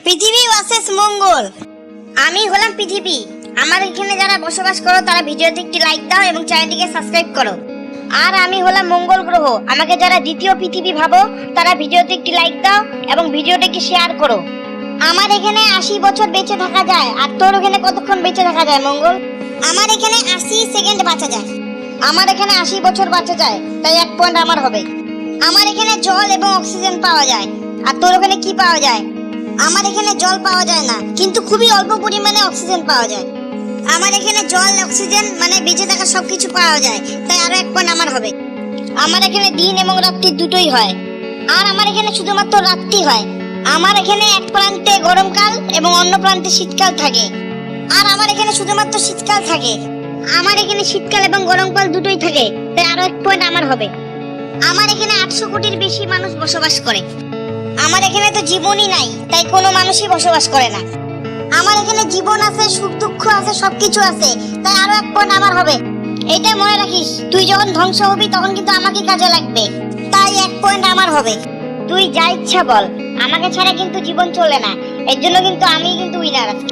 পৃথিবী ভার্সেস মঙ্গল। আমি হলাম পৃথিবী। আমার এখানে যারা বসবাস করো তারা ভিডিওতে একটি লাইক দাও এবং চ্যানেলটিকে সাবস্ক্রাইব করো। আর আমি হলাম মঙ্গল গ্রহ। আমাকে যারা দ্বিতীয় পৃথিবী ভাবো তারা ভিডিওতে একটি লাইক দাও এবং ভিডিওটাকে শেয়ার করো। আমার এখানে 80 বছর বেঁচে থাকা যায়। আর তোর ওখানে কতক্ষণ বেঁচে থাকা যায় মঙ্গল? আমার এখানে 80 সেকেন্ড বাঁচা যায়। আমার এখানে 80 বছর বাঁচা যায়, তাই 1 পয়েন্ট আমার হবে। আমার এখানে জল এবং অক্সিজেন পাওয়া যায়। আর তোর ওখানে কি পাওয়া যায়? আমার এখানে জল পাওয়া যায় না, কিন্তু খুবই অল্প পরিমাণে অক্সিজেন পাওয়া যায়। আমার এখানে জল অক্সিজেন মানে বেঁচে থাকা সবকিছু পাওয়া যায়, তাই আরো 1 পয়েন্ট আমার হবে। আমার এখানে দিন এবং রাত্রি দুটোই হয়। আর আমার এখানে শুধুমাত্র রাত্রি হয়। আমার এখানে এক প্রান্তে গরমকাল এবং অন্য প্রান্তে শীতকাল থাকে। আর আমার এখানে শুধুমাত্র শীতকাল থাকে। আমার এখানে শীতকাল এবং গরমকাল দুটোই থাকে, তাই আরো 1 পয়েন্ট আমার হবে। আমার এখানে 800 কোটির বেশি মানুষ বসবাস করে। আমার এখানে তো জীবনই নাই, তাই কোনো মানুষই বসবাস করে না। আমার এখানে জীবন আছে, সুখ দুঃখ আছে, সবকিছু আছে, তাই আরো 1 পয়েন্ট আমার হবে। এটা মনে রাখিস, তুই যখন ধ্বংস হবি তখন কিন্তু আমাকে কাজে লাগবে, তাই 1 পয়েন্ট আমার হবে। তুই যা ইচ্ছা বল, আমাকে ছাড়া কিন্তু জীবন চলে না। এর জন্য কিন্তু আমি কিন্তু উইনার আছি।